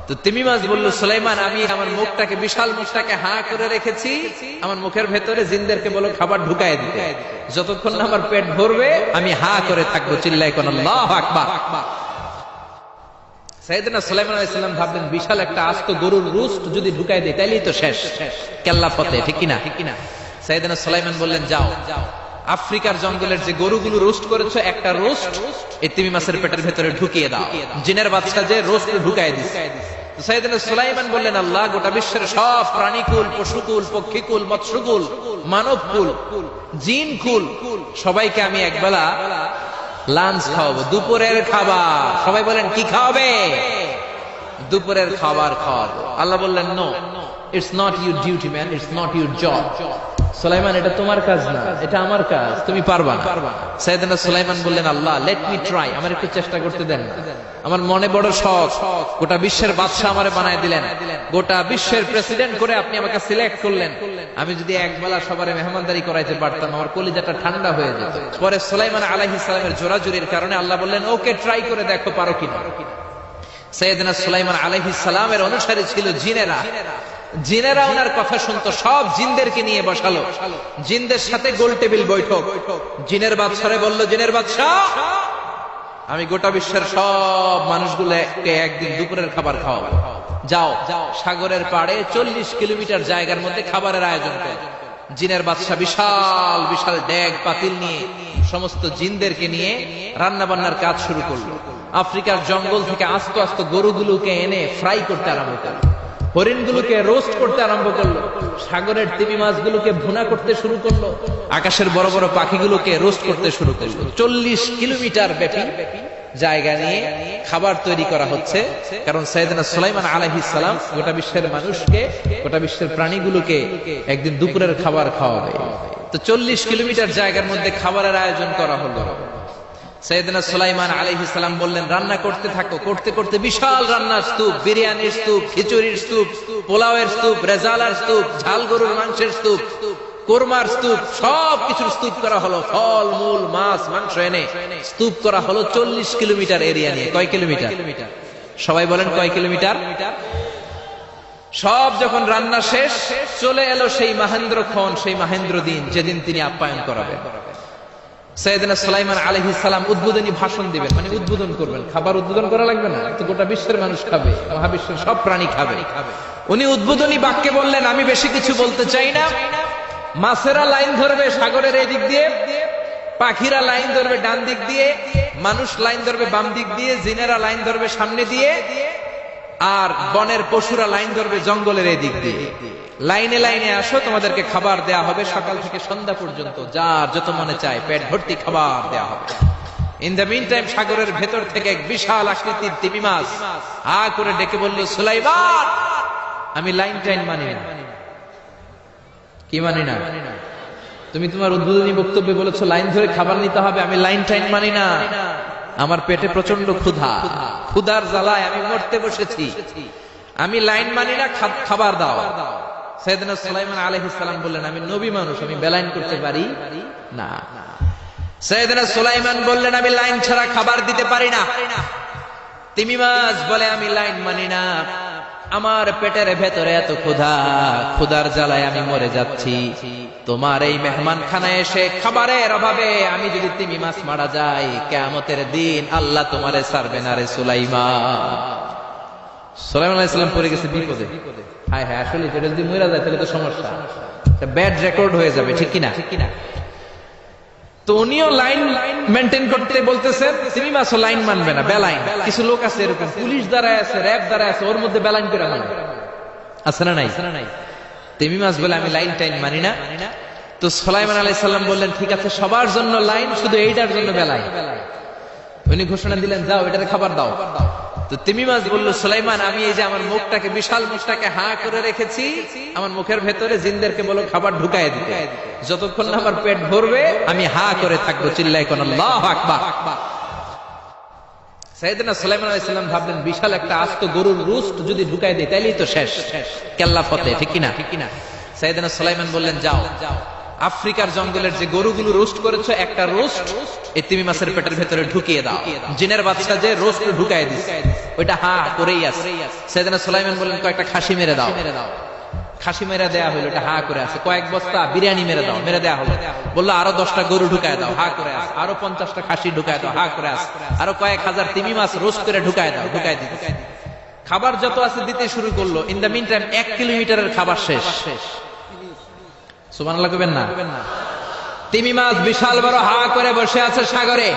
তো তিমি মাছ বললো, সুলাইমান আমি আমার মুখটাকে, বিশাল মুখটাকে হা করে রেখেছি, আমার মুখের ভেতরে জিনদেরকে বলো খাবার ঢুকায় দিতে, যতক্ষণ না আমার পেট ভরবে আমি হা করে থাকবো, চিল্লায় কোন আল্লাহু আকবার। সাইয়েদনা সুলাইমান আলাইহিস সালাম ভাবলেন বিশাল একটা আস্ত গরুর রোস্ট যদি ঢুকায় দেয় তাইলেই তো শেষ, কেল্লা ফতে, ঠিক কিনা? সাইয়েদনা সুলাইমান বললেন, যাও আফ্রিকার জঙ্গলের যে গরুগুলো রোস্ট করেছো একটা রোস্ট এই তিমি মাছের পেটের ভেতরে ঢুকিয়ে দাও। জিনের বাচ্চা যে রোস্ট ঢুকায় দিছে। সাইয়েদনা সুলাইমান বললেন, আল্লাহ গোটা বিশ্বের সব প্রাণীকুল, পশুকুল, পক্ষীকুল, মৎস্যকুল, মানবকুল, জিনকুল সবাইকে আমি একবেলা লাঞ্চ খাওয়াবো, দুপুরের খাবার। সবাই বলেন কি খাওয়াবে? দুপুরের খাবার খাওয়াবো। আল্লাহ বললেন, no, it's not your duty man, it's not your job. Sulaiman এটা তোমার কাজ না, এটা আমার কাজ, তুমি পারবা না। সাইয়েদনা সুলাইমান বললেন, আল্লাহ লেট মি ট্রাই, আমার একটু চেষ্টা করতে দেন না। আমার মনে বড় শখ, গোটা বিশ্বের বাদশা আমারে বানায় দিলেন, গোটা বিশ্বের প্রেসিডেন্ট করে আপনি আমাকে সিলেক্ট করলেন। আমি যদি একবেলা সবারে মেহমানদারি করাইতে পারতাম আমার কলিজাটা ঠান্ডা হয়ে যেত। পরে সুলাইমান আলাইহিস সালামের জোরাজুরির কারণে আল্লাহ বললেন, ওকে ট্রাই করে দেখো পারো কিনা। সাইয়েদনা সুলাইমান আলাইহিস সালামের অনুসারী ছিল জিনেরা। জিনেরা ওনার কথা শুনতো, সব জিনদেরকে নিয়ে বসালো, জিনদের সাথে গোল টেবিল বৈঠক। জিনের বাদশারে বলল, জিনের বাদশা আমি গোটা বিশ্বের সব মানুষগুলোকে একদিন দুপুরের খাবার খাওয়াবো, যাও সাগরের পাড়ে 40 কিলোমিটার জায়গার মধ্যে খাবারের আয়োজন করো। জিনের বাদশা বিশাল বিশাল ডেগ পাতিল নিয়ে সমস্ত জিনদেরকে নিয়ে রান্না বান্নার কাজ শুরু করলো। আফ্রিকার জঙ্গল থেকে আস্ত আস্ত গরুগুলোকে এনে ফ্রাই করতে আরম্ভ করলো, হরিণগুলোকে রোস্ট করতে আরম্ভ করলো, সাগরের তিমি মাছগুলোকে ভুনা করতে শুরু করলো, আকাশের বড় বড় পাখিগুলোকে রোস্ট করতে শুরু করলো। 40 কিলোমিটার ব্যাপী জায়গা নিয়ে খাবার তৈরি করা হচ্ছে, কারণ সাইয়েদনা সুলাইমান আলাইহিস সালাম গোটা বিশ্বের মানুষকে, গোটা বিশ্বের প্রাণীগুলোকে একদিন দুপুরের খাবার খাওয়াবে। তো 40 কিলোমিটার জায়গার মধ্যে খাবারের আয়োজন করা হলো। সাইয়েদনা সুলাইমান আলাইহিস সালাম বললেন, রান্না করতে থাকো। করতে করতে বিশাল রান্নার স্তূপ, বিরিয়ানির স্তূপ, খিচুড়ির স্তূপ, পোলাওয়ের স্তূপ, রেজালার স্তূপ, ঝাল গরুর মাংসের স্তূপ, কোরমার স্তূপ, সব কিছুর স্তূপ করা হলো। ফল মূল মাছ মাংস এনে স্তূপ করা হলো 40 কিলোমিটার এরিয়া নিয়ে। কয় কিলোমিটার? সবাই বলেন কয় কিলোমিটার? সব যখন রান্না শেষ, চলে এলো সেই মহেন্দ্রক্ষণ, সেই মহেন্দ্র দিন যেদিন তিনি আপ্যায়ন করাবেন। সাইয়েদনা সুলাইমান আলাইহিস সালাম উদ্বোধনী ভাষণ দিবেন, মানে উদ্বোধন করবেন। খাবার উদ্বোধন করা লাগবে না, তো গোটা বিশ্বের মানুষ খাবে, মহাবিশ্বের সব প্রাণী খাবে। উনি উদ্বোধনী বাক্যে বললেন, আমি বেশি কিছু বলতে চাই না। মাছেরা লাইন ধরবে সাগরের এই দিক দিয়ে, পাখিরা লাইন ধরবে ডান দিক দিয়ে, মানুষ লাইন ধরবে বাম দিক দিয়ে, জিনেরা লাইন ধরবে সামনে দিয়ে, আর বনের পশুরা লাইন ধরবে জঙ্গলের এই দিক দিয়ে। লাইনে লাইনে আসো, তোমাদেরকে খাবার দেয়া হবে সকাল থেকে সন্ধ্যা পর্যন্ত, যার যত মনে চায় পেট ভর্তি খাবার দেয়া হবে। ইন দ্য মিন টাইম সাগরের ভেতর থেকে এক বিশাল আকৃতির তিমি মাছ হা করে ডেকে বলল, সুলাইমান আমি লাইন টাইন মানি না। কি মানি না? তুমি তোমার উদ্বোধনী বক্তব্যে বলেছো লাইন ধরে খাবার নিতে হবে, আমি লাইন টাইন মানি না। আমার পেটে প্রচন্ড ক্ষুধা, ক্ষুধার জ্বালায় আমি মরতে বসেছি, আমি লাইন মানি না, খাবার দাও। সাইয়েদনা সুলাইমান আলাইহিস সালাম বললেন, আমি নবী মানুষ, আমি বেলাইন করতে পারি না। সাইয়েদনা সুলাইমান বললেন, আমি লাইন ছাড়া খাবার দিতে পারি না। তিমি মাছ বলে, আমি লাইন মানি না, আমার পেটের ভেতরে এত ক্ষুধা, ক্ষুধার জ্বালায় আমি মরে যাচ্ছি। তোমার এই মেহমান খানায় এসে খাবারের অভাবে আমি যদি তিমি মাছ মারা যাই, কিয়ামতের দিন আল্লাহ তোমারে ছাড়বে না রে সুলাইমান। সুলাইমান আলাইহিস সালাম পড়ে গেছে বিপদে। হায় হায়, আসলে যেটা যদি মরে যায় তাহলে তো সমস্যা, ব্যাড রেকর্ড হয়ে যাবে, ঠিক কিনা? তো উনিও লাইন মেনটেন করতে বলতেছেন, তিমি মাছও লাইন মানবে না, বেলাইন। কিছু লোক আছে এরকম, পুলিশ দাঁড়ায় আছে, র্যাব দাঁড়ায় আছে, ওর মধ্যে বেলাইন করে মানবে, আছে না নাই? তিমি মাছ বলে, আমি লাইন টাইন মানি না। তো সুলাইমান আলাইহিস সালাম বললেন, ঠিক আছে সবার জন্য লাইন, শুধু এইটার জন্য বেলাইন। উনি ঘোষণা দিলেন, যাও এটারে খাবার দাও। তো তিমি মাছ বলল, সুলাইমান আমি এই যে আমার মুখটাকে, বিশাল মুখটাকে হা করে রেখেছি, আমার মুখের ভেতরে জিনদেরকে বলো খাবার ঢুকায় দিতে, যতক্ষণ না আমার পেট ভরবে আমি হা করে থাকবো, চিল্লায় কোন আল্লাহু আকবার। সাইয়েদনা সুলাইমান আলাইহিস সালাম ভাবলেন বিশাল একটা আস্ত গরুর রোস্ট যদি ঢুকায় দেয় তাইলেই তো শেষ, কেল্লা ফতে, ঠিক কিনা? সাইয়েদনা সুলাইমান বললেন, যাও আফ্রিকার জঙ্গলের যে গরুগুলো রোস্ট করেছো একটা রোস্ট এই তিমি মাছের পেটের ভেতরে ঢুকিয়ে দাও। জিনের বাদশা যে রোস্ট ঢুকায় দিছে। ওইটা হা করেই আছে। সাইয়েদনা সুলাইমান বললেন কয়েকটা খাসি মেরে দাও। খাসি মেরে দেয়া হলো, এটা হা করে আছে। কয়েক বস্তা বিরিয়ানি মেরে দাও, মেরে দেয়া হলো। বললো আরো 10টা গরু ঢুকায় দাও, হা করে আছে। আরো 50টা খাসি ঢুকায় দাও, হা করে আছে। আরো কয়েক হাজার তিমি মাছ রোস্ট করে ঢুকায় দাও, ঢুকায় দিতে। খাবার যত আছে দিতে শুরু করলো। ইন দা মিন টাইম 1 কিলোমিটারের খাবার শেষ। সুবহানাল্লাহ কইবেন না? তিমি মাছ বিশাল বড় হা করে বসে আছে সাগরে।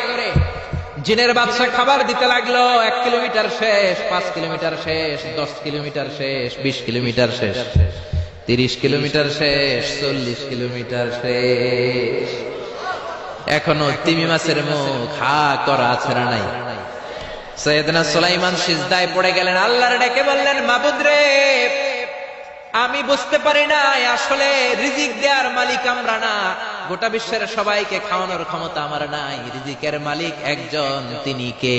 জিনের বাদশা খাবার দিতে লাগলো। 1 কিলোমিটার শেষ, 5 কিলোমিটার শেষ, 10 কিলোমিটার শেষ, 20 কিলোমিটার শেষ, 30 কিলোমিটার শেষ, 40 কিলোমিটার শেষ। এখনো তিমি মাছের মুখ হা করা আছে না নাই? সাইয়েদনা সুলাইমান সিজদায় পড়ে গেলেন, আল্লাহর ডেকে বললেন, মাবুদ রে, আমি বুঝতে পারি না আসলে রিজিক দেওয়ার মালিক আমরা না, গোটা বিশ্বের সবাইকে খাওয়ানোর ক্ষমতা আমার নাই, রিজিকের মালিক একজন, তিনি কে?